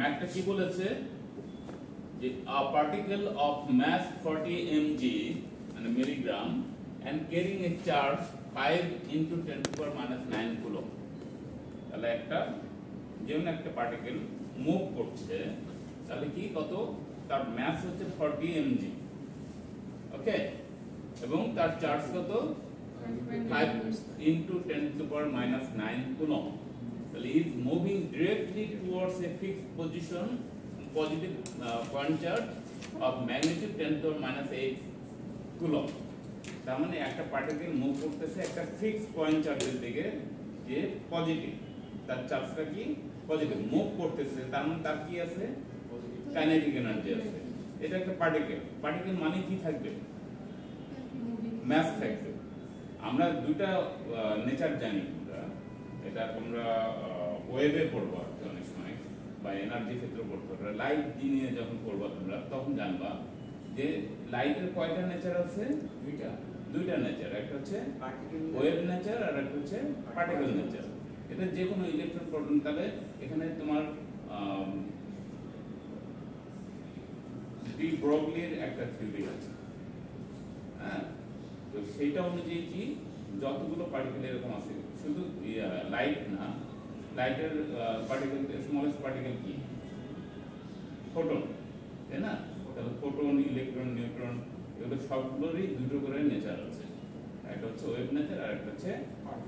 ম্যাথটা কি বলেছে যে a particle of mass 40 mg মানে milligram and carrying a charge 5 into 10 to the power minus 9 coulomb তাহলে একটা যেমন একটা পার্টিকেল মুভ করছে তাহলে কি কত তার মাস হচ্ছে 40 mg ওকে এবং তার চার্জ কত 5 into 10 to the power minus 9 coulomb তাহলে is moving directly towards a fixed position positive point charge of magnitude 10 to the power minus 8 coulomb তার মানে একটা পার্টিকেল মুভ করতেছে একটা ফিক্সড পয়েন্ট চার্জের দিকে যে পজিটিভ তার চার্জটা কি পজিটিভ মুভ করতেছে তার মানে তার কি আছে কাইনেটিক এনার্জি আছে এটা একটা পার্টিকেল মানে কি থাকবে মাস থাকবে আমরা দুইটা নেচার জানি আমরা এটা তোমরা ওয়েভে পড়বা অনেক সময় বা এনার্জি ক্ষেত্রে পড়তে পারবে লাইট নিয়ে যখন পড়বা তোমরা তখন জানবা যে লাইটের কয়টা নেচার আছে দুইটা নেচার একটা হচ্ছে ওয়েভ নেচার আর একটা হচ্ছে পার্টিকেল নেচার এটা যে কোনো ইলেকট্রন প্রোটন তাহলে এখানে তোমার ডি ব্রগলির একটা থিওরি আছে হ্যাঁ তো সেইটা অনুযায়ী কি যতগুলো পার্টিকেল এরকম আছে শুধু লাইট না লাইটের পার্টিকেল স্মলেস্ট পার্টিকেল কি ফোটন তাই না তাহলে ফোটন ইলেকট্রন নিউট্রন এগুলো সবগুলোরই দুটো করে নেচার আছে একটা হচ্ছে ওয়েভ নেচার আর একটা হচ্ছে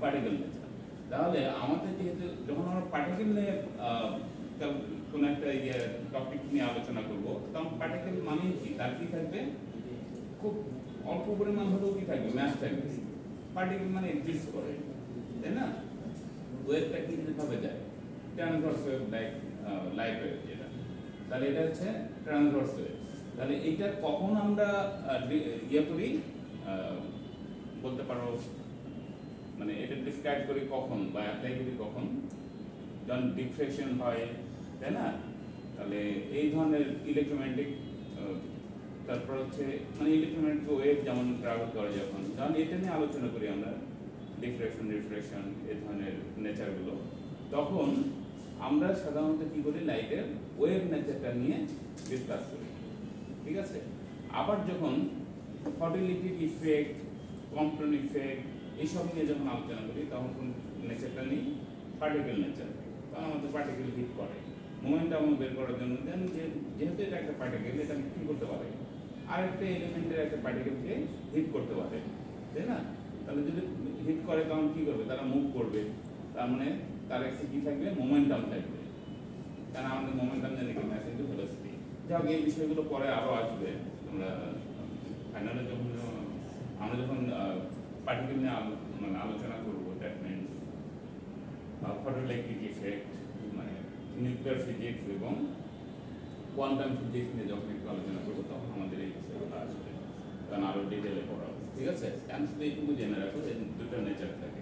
পার্টিকেল নেচার তাহলে আমাদের যেহেতু যখন আমরা পার্টিকেল নিয়ে কোন একটা টপিক নিয়ে আলোচনা করব তখন পার্টিকেল মানে কি তার কি থাকবে খুব অল্প পরিমাণ হলেও কি থাকবে ম্যাস থাকবে পার্টিকেল মানে এক্সিস্ট করে তাই না ওয়েভটা কি ভাবে যায় ট্রান্সভার্স ওয়েভ লাইট ওয়েভ যেটা তাহলে এটা হচ্ছে ট্রান্সভার্স ওয়েভ তাহলে এটা কখন আমরা করি বলতে পারো মানে এটা ডিসক্রাইব করি কখন বা অ্যাপ্লাই করি কখন যখন ডিফ্রেকশন হয় তাই না তাহলে এই ধরনের ইলেকট্রোম্যাগনেটিক তারপর হচ্ছে মানে ইলেকট্রোম্যাগনেটিক ওয়েভ যেমন ট্রাভেল করে যখন এটা নিয়ে আলোচনা করি আমরা ডিফ্রেকশন রিফ্রেকশন এই ধরনের নেচারগুলো তখন আমরা সাধারণত কি করি লাইটের ওয়েভ নেচারটা নিয়ে ডিসকাস করি ঠিক আছে আবার যখন ফটোইলেকট্রিক ইফেক্ট কম্পন ইফেক্ট এইসব নিয়ে যখন আলোচনা করি তখন কোন নেচারটা নিই পার্টিকেল নেচার কারণ আমাদের পার্টিকেল হিট করে মোমেন্টাম বের করার জন্য দেন যেহেতু এটা একটা পার্টিকেল এটা কি করতে পারে আরেকটা এলিমেন্টের একটা পার্টিকেলকে হিট করতে পারে তাই না তাহলে যদি হিট করে তখন কি করবে তারা মুভ করবে তার মানে তার একটা কি থাকবে মোমেন্টাম থাকবে কারণ আমাদের মোমেন্টাম জানি কি ম্যাস ইনটু ভেলোসিটি যাক এই বিষয়গুলো পরে আরো আসবে তোমরা ফাইনালে যখন আমরা যখন পার্টিকেল নিয়ে মানে আলোচনা করবো দ্যাট মিনস ফটোইলেকট্রিক ইফেক্ট মানে নিউক্লিয়ার ফিজিক্স এবং কোয়ান্টাম ফিজিক্স নিয়ে যখন একটু আলোচনা করবো তখন আমাদের এই বিষয়গুলো আসবে কারণ আরো ডিটেলে পড়া ঠিক আছে আমি শুধু এইটুকু জেনে রাখো যে দুটো নেচার থাকে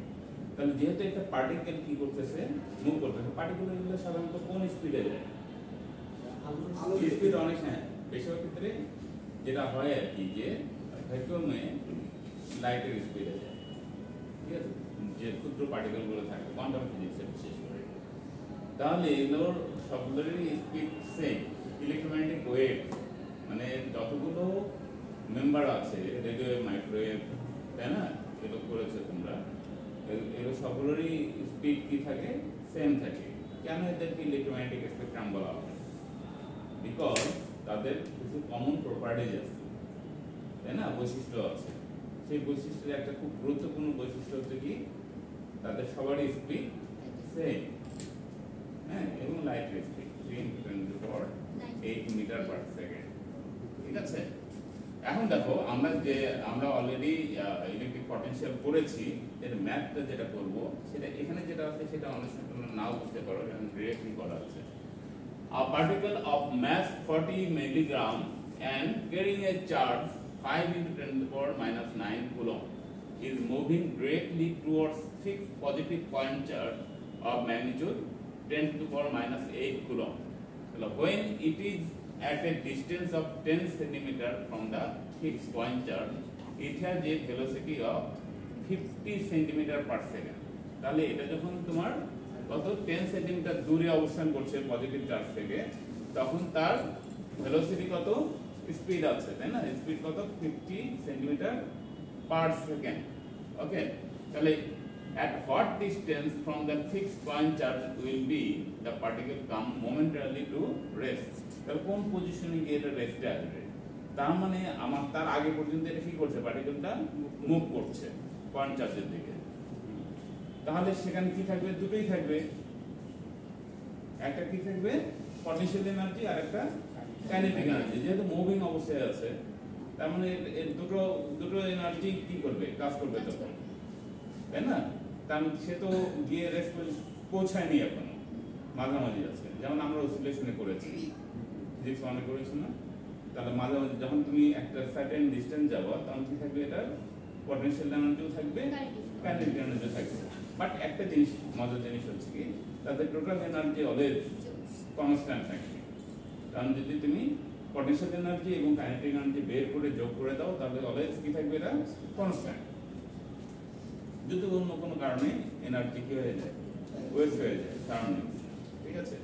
তাহলে যেহেতু একটা পার্টিকেল কি করতেছে মুভ করতেছে পার্টিকেল গুলো সাধারণত কোন স্পিডে যায় স্পিড অনেক হ্যাঁ বেশিরভাগ ক্ষেত্রে যেটা হয় আর কি যে ভ্যাকুয়ামে লাইটের স্পিডে যায় ঠিক আছে যে ক্ষুদ্র পার্টিকেল গুলো থাকে কোয়ান্টাম ফিজিক্সের বিশেষ করে তাহলে এগুলোর সবগুলোরই স্পিড সেম ইলেকট্রোম্যাগনেটিক ওয়েভ মানে যতগুলো মেম্বার আছে রেডিও মাইক্রোওয়েভ তাই না এগুলো করেছে তোমরা এগুলো সবগুলোরই স্পিড কি থাকে সেম থাকে কেন এদেরকে ইলেকট্রোম্যাগনেটিক স্পেকট্রাম বলা হয় বিকজ তাদের কিছু কমন প্রপার্টিজ আছে তাই না বৈশিষ্ট্য আছে সেই বৈশিষ্ট্যের একটা খুব গুরুত্বপূর্ণ বৈশিষ্ট্য হচ্ছে কি তাদের সবারই স্পিড সেম হ্যাঁ এবং লাইটের স্পিড 3 মিটার পার সেকেন্ড ঠিক আছে এখন দেখো আমরা অলরেডি ইলেকট্রিক পটেনশিয়াল করেছি এর ম্যাথটা যেটা করব সেটা এখানে যেটা আছে সেটা অনেক সময় তোমরা নাও বুঝতে পারো কারণ ডিরেক্টলি করা আছে a particle of mass 40 milligram and carrying a charge 5 into 10 to the power minus 9 coulomb is moving directly towards fixed positive point charge of magnitude 10 to the power minus 8 coulomb. So when it is at a distance of 10 centimeter from the fixed point charge, it has a velocity of 50 centimeter per second. তাহলে এটা যখন তোমার কত 10 centimetre দূরে অবস্থান করছে positive charge থেকে, তখন তার ভেলোসিটি কত, স্পিড আছে, তাই না? স্পিড কত, 50 সেন্টিমিটার পার সেকেন্ড। ওকে, তাহলে at what distance from the fixed point charge will be the particle come momentarily to rest? তাহলে কোন পজিশনে গিয়ে এটা রেস্টে আসবে? তার মানে আমার তার আগে পর্যন্ত এটা কি করছে, পার্টিকেলটা মুভ করছে পয়েন্ট চার্জের দিকে। তাহলে সেখানে কি থাকবে, দুটোই থাকবে, একটা কি থাকবে পটেনশিয়াল এনার্জি আর একটা কাইনেটিক এনার্জি। যেহেতু মুভিং অবস্থায় আছে, তার মানে এর দুটো এনার্জি কি করবে, কাজ করবে তখন, তাই না? কারণ সে তো গিয়ে রেস্ট পৌঁছায়নি এখনো, মাঝামাঝি আছে। যেমন আমরা অসিলেশনে করেছি, ফিজিক্স মনে করেছি না? তাহলে মাঝামাঝি যখন তুমি একটা সার্টেন ডিসটেন্স যাবো, তখন কি থাকবে, এটা পটেনশিয়াল এনার্জিও থাকবে, কাইনেটিক এনার্জিও থাকবে। বাট একটা জিনিস, মজার জিনিস হচ্ছে কি, তাদের টোটাল এনার্জি অলওয়েজ কনস্ট্যান্ট থাকবে। কারণ যদি তুমি পটেনশিয়াল এনার্জি এবং কাইনেটিক এনার্জি বের করে যোগ করে দাও, তাহলে অলওয়েজ কি থাকবে, এটা কনস্ট্যান্ট। যদি অন্য কোনো কারণে এনার্জি কি হয়ে যায়, ওয়েস্ট হয়ে যায় কারণে, ঠিক আছে,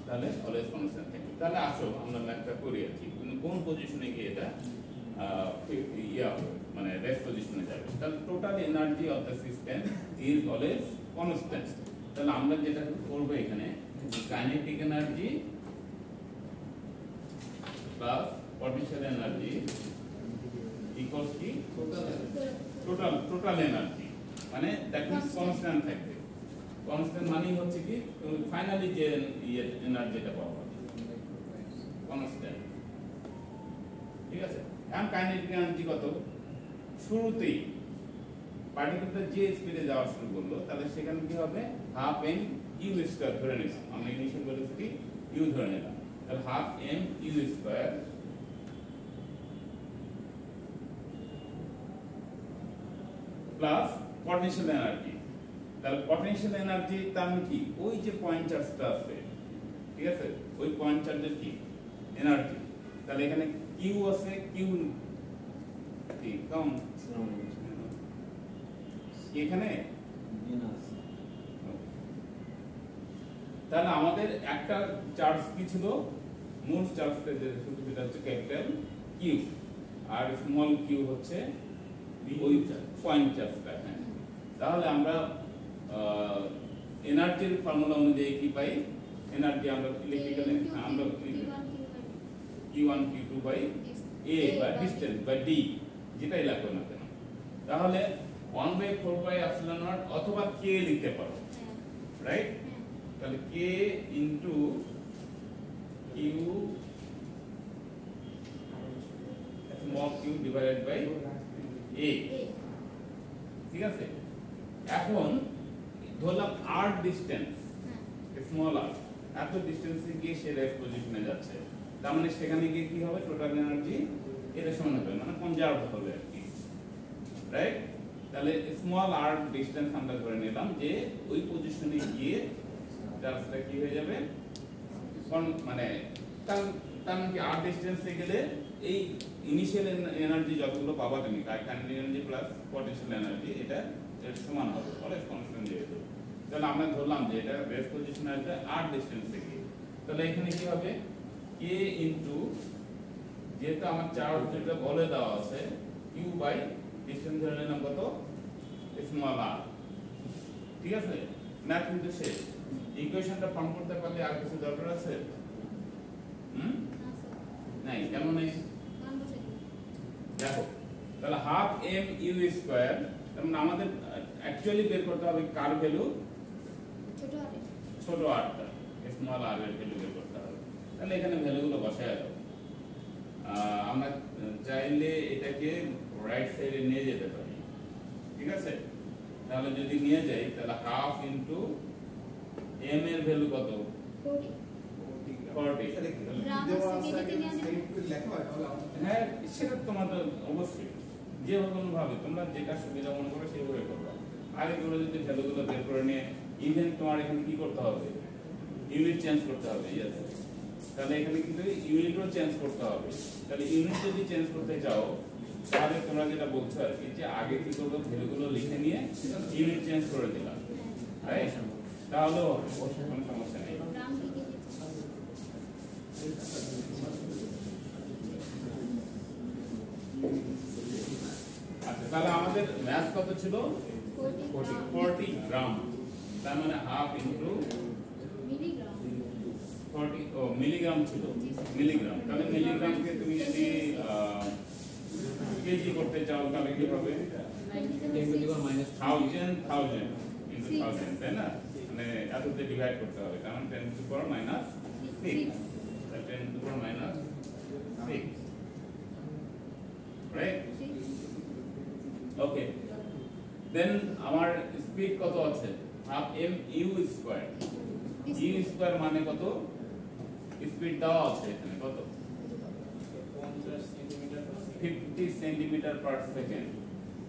তাহলে অলওয়েজ কনস্ট্যান্ট থাকে। তাহলে আসো আমরা ম্যাথটা করি আর কি, কোন পজিশনে গিয়ে এটা মানে রেস্ট পজিশনে যাবে। তাহলে total energy of the system is always constant. তাহলে আমরা যেটা করবো এখানে, kinetic energy plus potential energy equals কি টোটাল এনার্জি, মানে দ্যাট মিন্স কনস্ট্যান্ট থাকবে। কনস্ট্যান্ট মানে হচ্ছে কি, ফাইনালি যে এনার্জিটা পাবো কনস্ট্যান্ট, ঠিক আছে। এখন কাইনেটিক এনার্জি কত, শুরুতেই পার্টিকেলটা যে স্পিডে যাওয়া শুরু করলো, তাহলে সেখানে কি হবে, হাফ এম ইউ স্কয়ার ধরে নিলাম, আমরা ইনিশিয়াল ভেলোসিটি ইউ ধরে নিলাম, তাহলে half M U square plus potential energy. তাহলে পটেনশিয়াল এনার্জি তার মানে কি, ওই যে পয়েন্ট চার্জটা আছে, ঠিক আছে, ওই পয়েন্ট চার্জের কি এনার্জি। তাহলে এখানে কিউ আছে, কিউ কি কম, এখানে তাহলে আমাদের একটা চার্জ কি ছিল, মূল চার্জটা যেটা হচ্ছে ক্যাপিটাল কিউ, আর স্মল কিউ হচ্ছে ওই পয়েন্ট চার্জটা। হ্যাঁ, তাহলে আমরা এনার্জির ফর্মুলা অনুযায়ী কি পাই, এনার্জি আমরা ইলেকট্রিক্যাল আমরা Q1 Q2 বাই A বা ডিসটেন্স বাই D, যেটাই লাগবে না কেন, তাহলে 1/4πε0 অথবা K লিখতে পারো, রাইট? তাহলে K into Q small q divided by A, ঠিক আছে। এখন ধরলাম r ডিসটেন্স, স্মল r, এত ডিসটেন্সে গিয়ে সে রেস্ট পজিশনে যাচ্ছে, তার মানে সেখানে গিয়ে কি হবে, টোটাল এনার্জি এটা সমান হবে, মানে কনজার্ভ হবে আর কি, রাইট? তাহলে স্মল r ডিসটেন্স আমরা ধরে নিলাম যে ওই পজিশনে গিয়ে চার্জটা কি হয়ে যাবে, মানে তার মানে কি r ডিসটেন্সে গেলে এই ইনিশিয়াল এনার্জি যতগুলো পাবা তুমি, kinetic energy plus potential energy, এটা সমান হবে, অলওয়েজ কনস্ট্যান্ট যেহেতু। তাহলে আমরা ধরলাম যে এটা রেস্ট পজিশনে আছে r ডিসটেন্স থেকে, তাহলে এখানে কি হবে, k ইনটু, যেহেতু আমার চার্জ যেটা বলে দেওয়া আছে, q বাই ডিসটেন্স ধরে নিলাম কত, স্মল r, ঠিক আছে। ম্যাথ কিন্তু শেষ। ইকুয়েশনটা ফর্ম করতে পারলে আর কিছু দরকার আছে? নাই, কেমন নেই দেখো। তাহলে হাফ এম ইউ স্কয়ার, তার মানে আমাদের অ্যাকচুয়ালি বের করতে হবে কার ভ্যালু, ছোট আরটা, স্মল আর এর ভ্যালু বের করতে হবে। তাহলে এখানে ভ্যালুগুলো বসায় দাও। আমরা চাইলে এটাকে রাইট সাইডে নিয়ে যেতে পারি, ঠিক আছে। তাহলে যদি নিয়ে যাই, তাহলে হাফ ইনটু এম এর ভ্যালু কত, 40। হ্যাঁ, সেটা তোমাদের অবশ্যই যে কোনো ভাবে তোমরা যেটা সুবিধা মনে করো সেভাবে করবে। আগে করে যদি ভ্যালুগুলো বের করে নিয়ে, ইভেন তোমার এখানে কি করতে হবে, ইউনিট চেঞ্জ করতে হবে, ইয়েস। তাহলে এখানে কিন্তু ইউনিটও চেঞ্জ করতে হবে। তাহলে ইউনিট যদি চেঞ্জ করতে চাও, তাহলে তোমরা যেটা বলছো আর কি, যে আগে কি করবো, ভ্যালুগুলো লিখে নিয়ে ইউনিট চেঞ্জ করে দিলাম, রাইট? তাহলে কোনো সমস্যা নেই। গ্রাম কি কি আচ্ছা তাহলে আমাদের ম্যাথ কত ছিল? 40 গ্রাম, তার মানে হাফ ইনটু মিলিগ্রাম 40 ও মিলিগ্রাম ছিল, মিলিগ্রাম। তাহলে মিলিগ্রামকে তুমি যদি কেজি করতে চাও তাহলে কি হবে? 1000 ইনটু 1000, তাই না? মানে এততে ডিভাইড করতে হবে, কারণ 10 to the power minus 6, 10 to the power minus 6, right? Okay, then আমার স্পিড কত আছে? Half M U square. You square মানে কত? স্পিড দেওয়া আছে এখানে কত? 50 সেন্টিমিটার পার সেকেন্ড।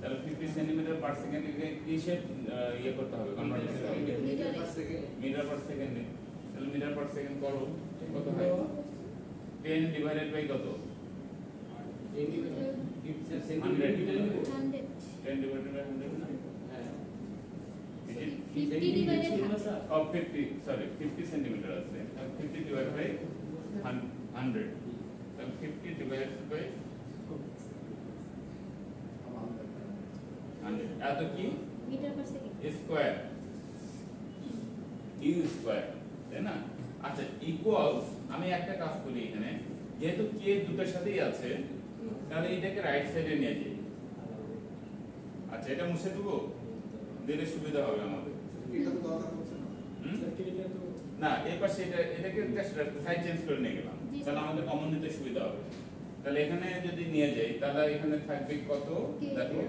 তাহলে 50 সেন্টিমিটার পার সেকেন্ড কে কিসে ইয়ে করতে হবে, কনভার্ট করতে হবে? Metre per second. তাহলে মিটার পার সেকেন্ড করো, কত হয়? 10 ডিভাইডেড বাই কত? 100 10 divided by 100 না? 50 divided of 50, sorry 50 centimeter আছে, 50 divided by 100, then 50 divided by 100 এত কি? Metre per second square, you square, তাই না? আচ্ছা ইকুয়ালস, আমি একটা কাজ করি এখানে, যেহেতু কে দুটোর সাথেই আছে তাহলে এটাকে রাইট সাইডে নিয়ে যাই। আচ্ছা এটা মুছে দেবো, দিলে সুবিধা হবে আমাদের। না এই পাশে এটাকে সাইড চেঞ্জ করে নিয়ে গেলাম, তাহলে আমাদের কমন নিতে সুবিধা হবে। তাহলে এখানে যদি নিয়ে যাই তাহলে এখানে থাকবে কত? দেখো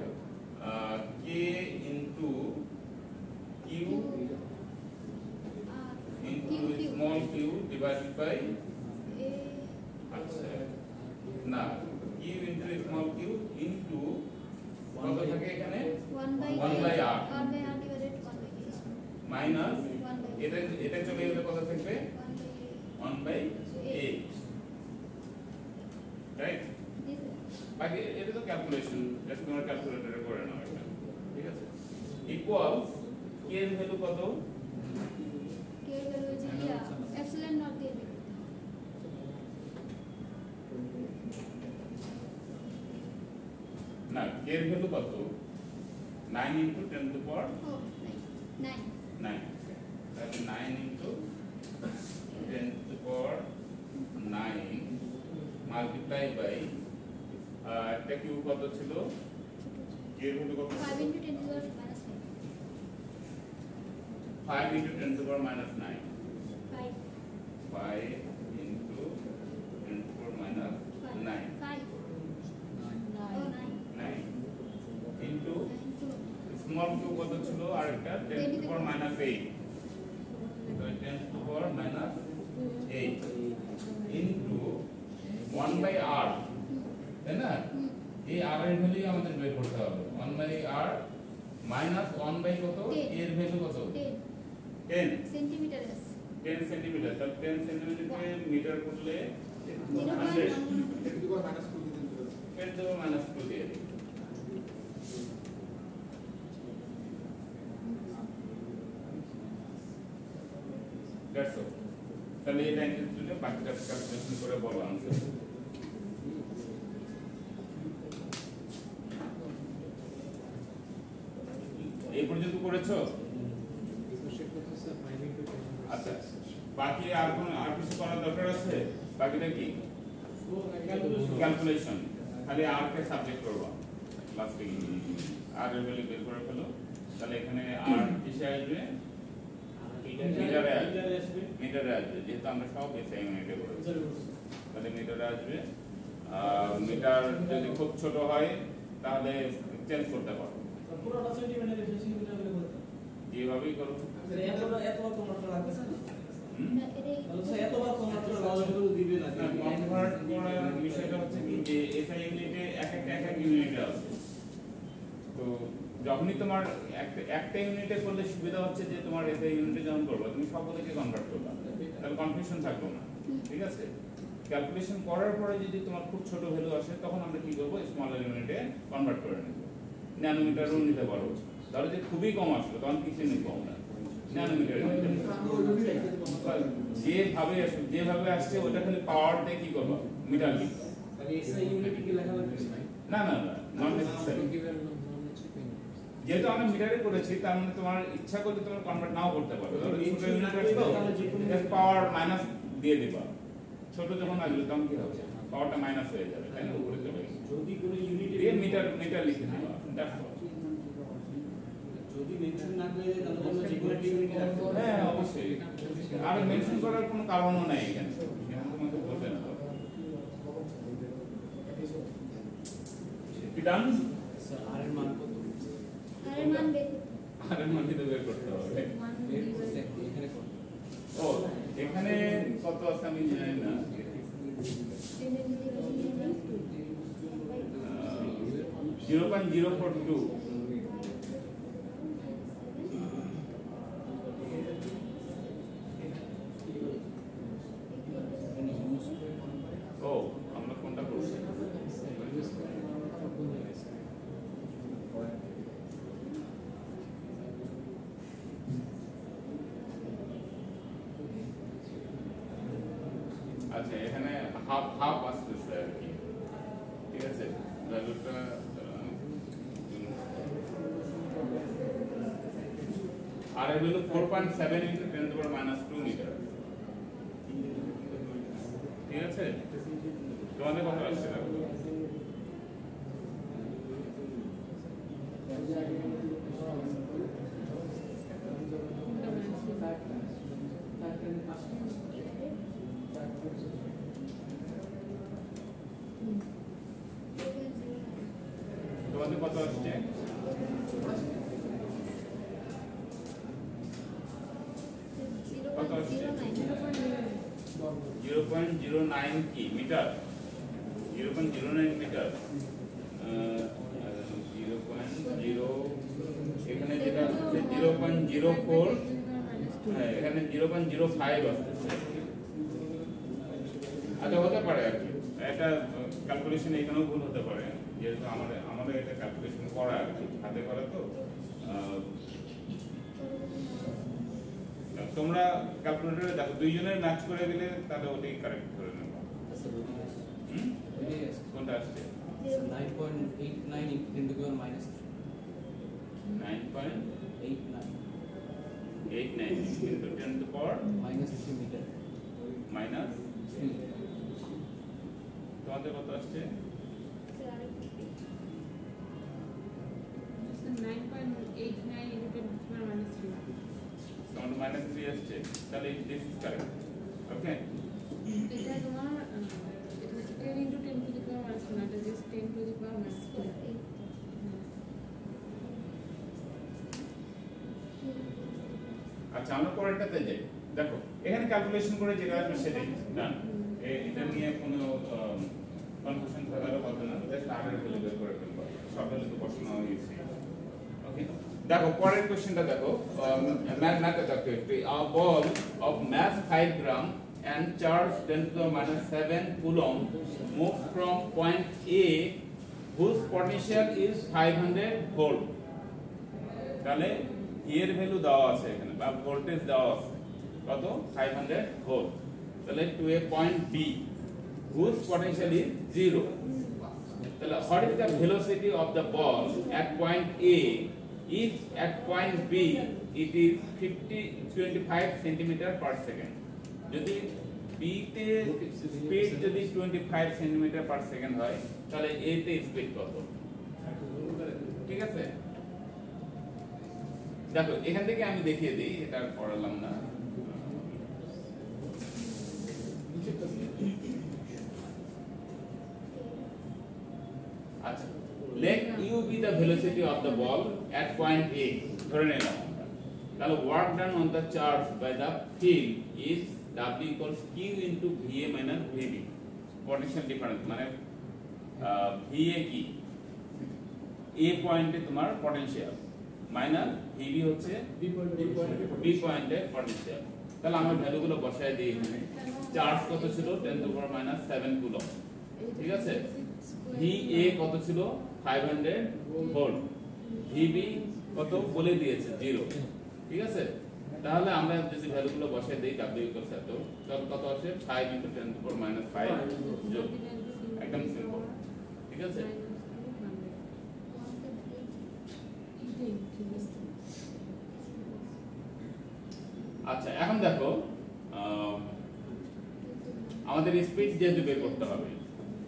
K into Q into small q divided by, আচ্ছা না, Q into small q into কত থাকে এখানে? 1 by r divided 1 by minus এটা চলে গেলে কত থাকবে? 1 বাই 8, রাইট? বাকি এটা তো ক্যালকুলেশন, জাস্ট তোমার ক্যালকুলেটরে করে নাও এটা, ঠিক আছে? ইকুয়ালস কে এর ভ্যালু কত? কে এর ভ্যালু হচ্ছে এপসিলন নট দিয়ে দিই। না কে এর ভ্যালু কত? 9 ইনটু 10 টু দি পাওয়ার 9 9, তাহলে 9 into 10 to the power 9 multiply by একটা কিউ কত ছিল? কে এর ভ্যালু কত? 5 into 10 to the power minus 9 5 into 10 to the power minus 9, 5 5 into 10 to the power minus 9, 5 9 into small q কত ছিল? আরেকটা 10 to the power minus 8, তো 10 to the power minus 8 into 1 by r, তাই না? এই r এর value আমাদের বের করতে হবে। 1 by r minus 1 by কত? এর ভ্যালু কত? 10 সেন্টিমিটার এস 10 সেন্টিমিটার। তাহলে 10 সেন্টিমিটারকে মিটার করলে 100, 10 to the power minus 2 দিয়ে দিই। That's all. তাহলে এই লাইনটা তুলে বাকিটা ক্যালকুলেশন করে বলো আনসার। এই পর্যন্ত করেছো? আচ্ছা বাকি আর কিছু করার দরকার আছে? বাকিটা কি? ক্যালকুলেশন, খালি আর কে সাবজেক্ট করব লাস্টে আর এর ভ্যালু বের করে ফেলো। তাহলে এখানে আর কিসে আসবে? মিটারে আসবে, মিটারে আসবে, যেহেতু আমরা সব এসআই ইউনিটে করেছি তাহলে মিটারে আসবে। মিটার যদি খুব ছোট হয় তাহলে চেঞ্জ করতে পারো, পুরোটা সেন্টিমিটার সেন্টিমিটার করে বলতে যেভাবেই করো। এতবার কনভার্ট লাগবে স্যার, এটাই তাহলে এতবার কনভার্ট করে দিবে না। কনভার্ট করার বিষয়টা হচ্ছে কি যে এসআই ইউনিটে এক একটা ইউনিট আছে, তো যখনই তোমার একটা ইউনিটে করলে সুবিধা হচ্ছে যে তোমার এসআই ইউনিটে যখন করবে তুমি সবগুলোকে কনভার্ট করবে, তাহলে কনফিউশন থাকবে না, ঠিক আছে? ক্যালকুলেশন করার পরে যদি তোমার খুব ছোট ভ্যালু আসে তখন আমরা কি করব? স্মলার ইউনিটে কনভার্ট করে নেব, ন্যানোমিটারও নিতে পারো। তাহলে যে খুবই কম আসলো তখন কিছু নিব আমরা, ন্যানোমিটার যেভাবে আসছে ওটা খালি পাওয়ার দিয়ে কি করবো মিটার লিখবো তাহলে এসআই ইউনিট কি লেখা লাগবে না না না নট নেসেসারি যেহেতু আমরা মিটারে করেছি তার মানে তোমার ইচ্ছা করলে তোমার কনভার্ট নাও করতে পারবে ধরো ছোট ইউনিট আসলো পাওয়ার মাইনাস দিয়ে দিবা ছোট যখন আসবে তখন কি হবে পাওয়ারটা মাইনাস হয়ে যাবে তাই না উপরে চলে যাবে যদি কোনো ইউনিট দিয়ে মিটার লিখে দিবা দ্যাটস অল যদি মেনশন না করে দেয় তাহলে আমরা যে কোনো একটা ইউনিট রাখতে পারি হ্যাঁ অবশ্যই আর মেনশন করার কোনো কারণও নাই এখানে এখানে তোমাকে বলবে না ডান স্যার আর এর মান কত আর এর মান বের আর এর মান কিন্তু বের করতে হবে মান বের বের করতে এখানে কত ও এখানে কত আছে আমি জানি না 0.042 ও আমরা কোনটা করছি আচ্ছা এখানে হাফ হাফ আসতেছে আর কি ঠিক আছে ভ্যালুটা আর এর value 4.7 into 10 to the power minus 2 metre ঠিক আছে তোমাদের কত আসছে দেখো তোমাদের কত আসছে 0.09 কি মিটার 0.09 মিটার 0.0 এখানে যেটা হচ্ছে 0.04 হ্যাঁ এখানে 0.05 আসছে আচ্ছা হতে পারে আর কি এটা ক্যালকুলেশন এখানেও ভুল হতে পারে যেহেতু আমাদের এটা ক্যালকুলেশন করা আর কি হাতে করা তো তোমরা ক্যালকুলেটরে দেখো দুইজনের ম্যাচ করে দিলে তাহলে ওটাই কারেক্ট করে নেব কোনটা আসছে 9.89 into the minus 9.89 into 10 to the power minus 3 meter minus 3 তোমাদের কত আসছে 9.89 into 10 to the power minus 3 তোমাদের minus 3 আসছে তাহলে this is correct okay এটা তোমার 10 into 10 to the power minus 1 that is 10 to the power minus 4 আচ্ছা আমরা পরেরটাতে যাই দেখো এখানে ক্যালকুলেশন করে যেটা আসবে সেটাই ডান এটা নিয়ে কোনো কনফিউশন থাকার কথা না জাস্ট আরের ভ্যালু বের করে ফেলবো সব ভ্যালু তো বসানো হয়েছে ওকে দেখো পরের কোশ্চেনটা দেখো ম্যাথটা দেখো একটু a ball of mass 5 gram and charge 10 to the minus 7 coulomb moves from point A whose potential is 500 volt তাহলে এর ভ্যালু দেওয়া আছে এখানে বা ভোল্টেজ দেওয়া আছে কত 500 ভোল্ট তাহলে to a point B whose potential is 0 তাহলে what is the velocity of the ball at point A if at point B it is 25 centimetre per second যদি বি তে স্পিড যদি 25 সেন্টিমিটার পার সেকেন্ড হয় তাহলে এ তে speed কত ঠিক আছে দেখো এখান থেকে আমি দেখিয়ে দিই এটা পড়ালাম না আচ্ছা let u be the velocity of the ball at point A ধরে নিলাম তাহলে work done on the charge by the field is W equals Q into VA minus VB potential difference মানে VA কি A পয়েন্টে তোমার potential minus VB হচ্ছে B পয়েন্টের potential তাহলে আমরা ভ্যালুগুলো বসায় দিই এখানে চার্জ কত ছিল 10 to the power minus 7 coulomb ঠিক আছে ভি এ কত ছিল 500 ভোল্ট ভিবি কত বলে দিয়েছে 0 ঠিক আছে তাহলে আমরা যদি ভ্যালুগুলো বসাই দেই w ইকুয়ালস এত, তাহলে কত আসে 5 × 10⁻⁵ যোগ, একদম সিম্পল, ঠিক আছে? আচ্ছা, এখন দেখো আমাদের স্পিড যেহেতু বের করতে হবে,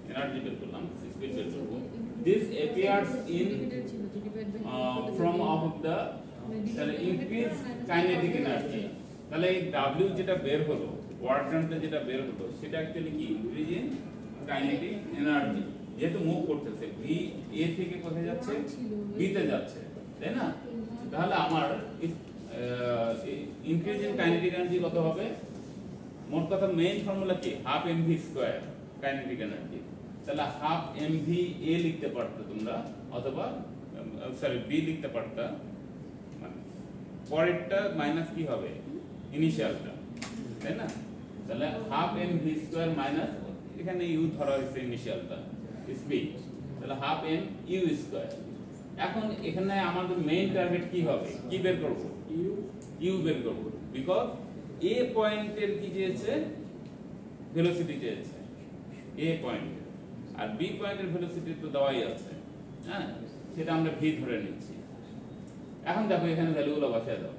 এনার্জি বের করলাম, স্পিড বের করব। This appears in from of the তাহলে ইনক্রিজ কাইনেটিক এনার্জি। তাহলে এই W যেটা বের হলো, ওয়ার্ক ডানটা যেটা বের হলো, সেটা অ্যাকচুয়ালি কি ইনক্রিজ ইন কাইনেটিক এনার্জি। যেহেতু মুভ করতেছে, ভি এ থেকে কোথায় যাচ্ছে, বি তে যাচ্ছে, তাই না? তাহলে আমার ইনক্রিজ ইন কাইনেটিক এনার্জি কত হবে? মোট কথা মেইন ফর্মুলা কি, half mv square kinetic energy. তাহলে হাফ mv a লিখতে পারতো তোমরা, অথবা সরি বি লিখতে পারতা, মানে পরেরটা মাইনাস কি হবে, ইনিশিয়ালটা, তাই না? তাহলে হাফ mv স্কয়ার মাইনাস এখানে ইউ ধরা হয়েছে ইনিশিয়ালটা স্পিড, তাহলে হাফ m ইউ স্কয়ার। এখন এখানে আমাদের মেইন টার্গেট কি হবে, কি বের করব, ইউ বের করব, বিকজ এ পয়েন্টের কি চেয়েছে, ভেলোসিটি চেয়েছে এ পয়েন্ট, আর বি পয়েন্টের ভেলোসিটি তো দেওয়াই আছে, হ্যাঁ, সেটা আমরা ভি ধরে নিচ্ছি। এখন দেখো এখানে ভ্যালুগুলো বসায় দাও,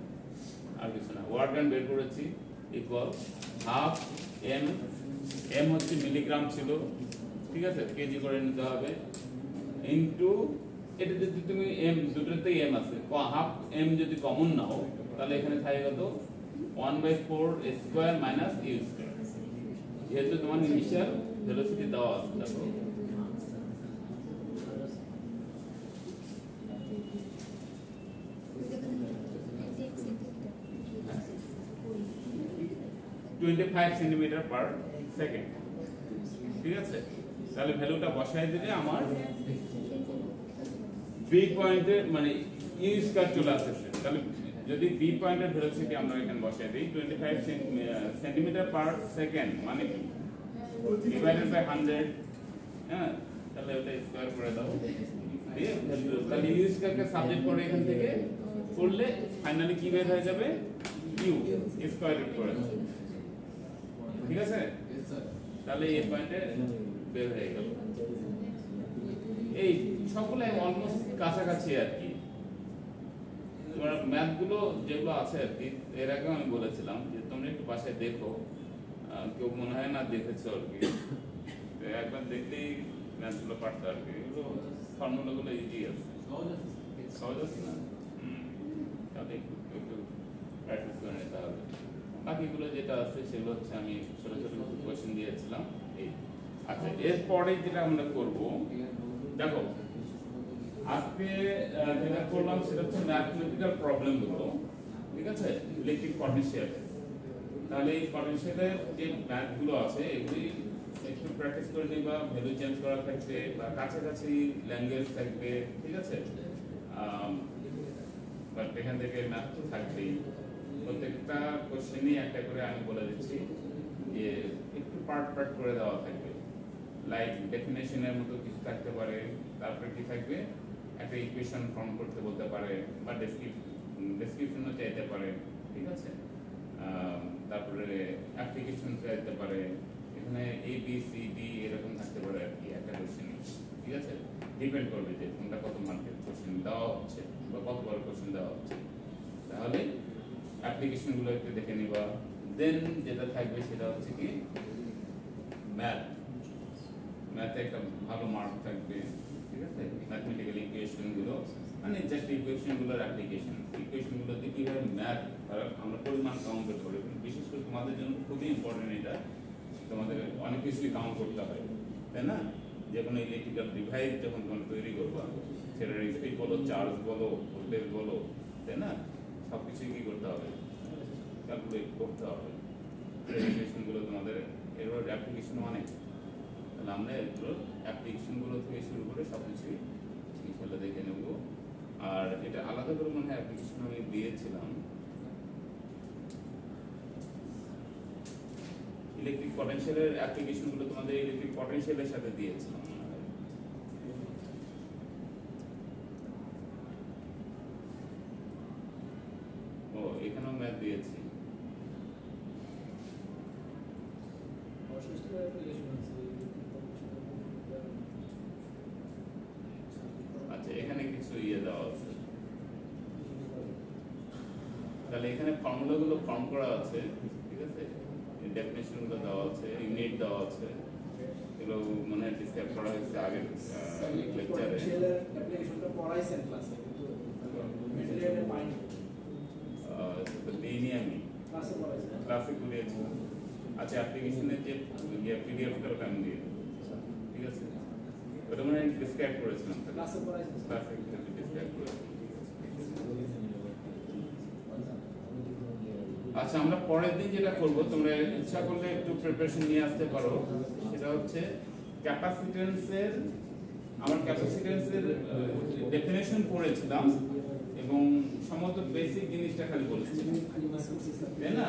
আর কিছু না। ওয়ার্ক ডান বের করেছি ইকুয়াল হাফ এম, এম হচ্ছে মিলিগ্রাম ছিল, ঠিক আছে, কেজি করে নিতে হবে, ইনটু এটা যদি তুমি এম, দুটোতেই এম আছে, হাফ এম যদি কমন নাও তাহলে এখানে থাকে কত, 1/4 স্কয়ার মাইনাস ইউ স্কয়ার। যেহেতু তোমার ইনিশিয়াল ভেলোসিটি দেওয়া আছে, দেখো cm/s, ঠিক আছে? তাহলে ভ্যালুটা বসাই দিলে আমার বি পয়েন্টে মানে ইউ স্কয়ার চলে আসছে। তাহলে যদি বি পয়েন্টের ভেলোসিটি আমরা এখানে বসাই দিই 25 cm/s, মানে কি ডিভাইডেড বাই 100, হ্যাঁ, তাহলে ওটা স্কয়ার করে দাও দিয়ে তাহলে ইউ স্কয়ারকে সাবজেক্ট করে এখান থেকে করলে ফাইনালি কি বের হয়ে যাবে, ইউ স্কয়ার রুট করে দাও, ঠিক আছে? তাহলে এই পয়েন্টে বের হয়ে গেল। এই সবগুলো অলমোস্ট কাছাকাছি আর কি। তোমার ম্যাথগুলো যেগুলো আছে আর কি, এর আগে আমি বলেছিলাম যে তোমরা একটু বাসায় দেখো, কেউ মনে হয় না দেখেছো আর কি, একবার দেখলেই ম্যাথগুলো পারতো আর কি। এগুলো ফর্মুলাগুলো ইজি আছে, সহজ আছে না, তাহলে একটু একটু প্র্যাকটিস করে নিতে হবে। বাকিগুলো যেটা আছে সেগুলো হচ্ছে আমি ছোট ছোট কোয়েশ্চেন দিয়েছিলাম এই। আচ্ছা, এরপরে যেটা আমরা করব, দেখো আজকে যেটা করলাম সেটা হচ্ছে ম্যাথমেটিক্যাল প্রবলেমগুলো, ঠিক আছে, ইলেকট্রিক পটেনশিয়াল। তাহলে এই পটেনশিয়ালের যে ম্যাথগুলো আছে এগুলি একটু প্র্যাকটিস করে নিবা, ভ্যালু চেঞ্জ করা থাকবে বা কাছাকাছি ল্যাঙ্গুয়েজ থাকবে, ঠিক আছে? বাট এখান থেকে ম্যাথ তো থাকবেই। প্রত্যেকটা কোশ্চেনই একটা করে আমি বলে দিচ্ছি যে একটু পার্ট পার্ট করে দেওয়া থাকবে, লাইক ডেফিনেশনের মতো কিছু থাকতে পারে, তারপরে কি থাকবে, একটা ইকুয়েশন ফর্ম করতে বলতে পারে বা ডেসক্রিপশনও চাইতে পারে, ঠিক আছে? তারপরে অ্যাপ্লিকেশন চাইতে পারে, এখানে এ বি সি ডি এরকম থাকতে পারে আর কি একটা কোশ্চেন, ঠিক আছে? ডিপেন্ড করবে যে কোনটা কত মার্কের কোশ্চেন দেওয়া হচ্ছে বা কতবার কোশ্চেন দেওয়া হচ্ছে। তাহলে অ্যাপ্লিকেশনগুলো একটু দেখে নিবা। দেন যেটা থাকবে সেটা হচ্ছে কি ম্যাথে একটা ভালো মার্ক থাকবে, ঠিক আছে? ম্যাথমেটিক্যাল ইকুয়েশনগুলো মানে জাস্ট ইকুয়েশনগুলোর অ্যাপ্লিকেশন, ইকুয়েশনগুলোতে কীভাবে ম্যাথ আমরা পরিমাণ কাউন্ট করতে পারি। বিশেষ করে তোমাদের জন্য খুবই ইম্পর্টেন্ট এটা, তোমাদের অনেক কিছুই কাউন্ট করতে হয়, তাই না? যে কোনো ইলেকট্রিক্যাল ডিভাইস যখন তোমরা তৈরি করবা, সেটার স্পিড বলো, চার্জ বলো, ভোল্টেজ বলো, তাই না, সব কিছুই কী করতে হবে, ক্যালকুলেট করতে হবে। ইকুয়েশনগুলো তোমাদের এর অ্যাপ্লিকেশন অনেক, তাহলে আমরা এগুলোর অ্যাপ্লিকেশনগুলো থেকে শুরু করে সব কিছুই ইনশাল্লাহ দেখে নেব। আর এটা আলাদা করে মনে হয় অ্যাপ্লিকেশন আমি দিয়েছিলাম, ইলেকট্রিক পটেনশিয়ালের অ্যাপ্লিকেশনগুলো তোমাদের ইলেকট্রিক পটেনশিয়ালের সাথে দিয়েছিলাম। ও এখানেও ম্যাথ ম্যাথ দিয়েছি। অসুস্থ অ্যাপ্লিকেশন আছে আচ্ছা, এখানে কিছু দেওয়া আছে, তাহলে এখানে ফর্মুলাগুলো ফর্ম করা আছে, ঠিক আছে, ডেফিনেশনগুলো দেওয়া আছে, ইউনিট দেওয়া আছে, এগুলো মনে হয় ডিসক্রাইব করা হয়েছে আগের লেকচারে। পটেনশিয়ালের অ্যাপ্লিকেশনটা পড়াইছেন ক্লাসে, কিন্তু ম্যাটেরিয়ালে পাইনি। দিইনি আমি, ক্লাসে পড়াইছেন। ক্লাসে করিয়েছি। আচ্ছা, অ্যাপ্লিকেশনের যে পিডিএফটা ওটা আমি দিয়ে দেবো, ঠিক আছে, ওটা মনে হয় ডিসক্রাইব করেছিলাম, ক্লাসে পড়াইছেন। ক্লাসে ডিসক্রাইব করেছি। আচ্ছা, আমরা পরের দিন যেটা করব, তোমরা ইচ্ছা করলে একটু প্রিপারেশন নিয়ে আসতে পারো, সেটা হচ্ছে ক্যাপাসিট্যান্সের। আমার ক্যাপাসিট্যান্সের ডেফিনেশন পড়েছিলাম এবং সম্ভবত বেসিক জিনিসটা খালি বলেছিলাম, তাই না?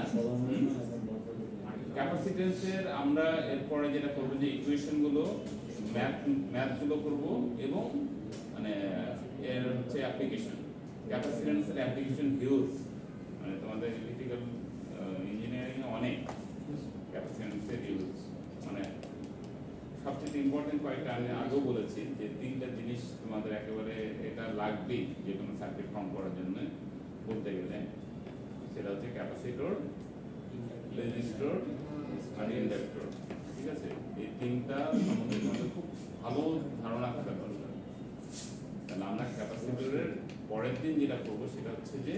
ক্যাপাসিট্যান্সের আমরা এরপরে যেটা করবো যে ইকুয়েশনগুলো, ম্যাথগুলো করব এবং মানে এর হচ্ছে অ্যাপ্লিকেশন। ক্যাপাসিট্যান্সের অ্যাপ্লিকেশন হিউজ, মানে তোমাদের ইলেকট্রিক্যাল ইঞ্জিনিয়ারিং এ অনেক ক্যাপাসিট্যান্সের ইউজ। মানে সবচেয়ে ইম্পর্টেন্ট কয়েকটা আমি আগেও বলেছি যে 3টা জিনিস তোমাদের একেবারে এটা লাগবেই যে কোনো সার্কিট ফর্ম করার জন্য বলতে গেলে। সেটা হচ্ছে ক্যাপাসিটর, রেজিস্টর আর ইন্ডাক্টর, ঠিক আছে? এই 3টা সম্বন্ধে তোমাদের খুব ভালো ধারণা থাকা দরকার। তাহলে আমরা ক্যাপাসিটরের পরের দিন যেটা করবো সেটা হচ্ছে যে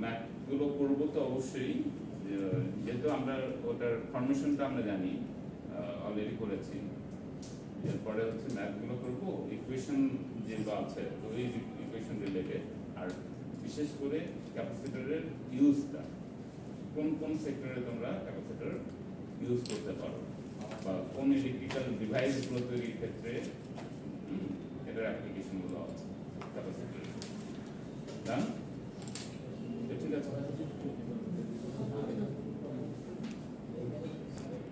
ম্যাথগুলো করবো তো অবশ্যই, যেহেতু আমরা ওটার ফরমেশনটা আমরা জানি, অলরেডি করেছি। এরপরে হচ্ছে ম্যাথগুলো করবো, ইকুয়েশন যেগুলো আছে ওই ইকুয়েশন রিলেটেড, আর বিশেষ করে ক্যাপাসিটরের ইউজটা, কোন কোন সেক্টরে তোমরা ক্যাপাসিটর ইউজ করতে পারো বা কোন ইলেকট্রিক্যাল ডিভাইসগুলো তৈরির ক্ষেত্রে এটার অ্যাপ্লিকেশনগুলো আছে ক্যাপাসিটরের। ঠিক আছে?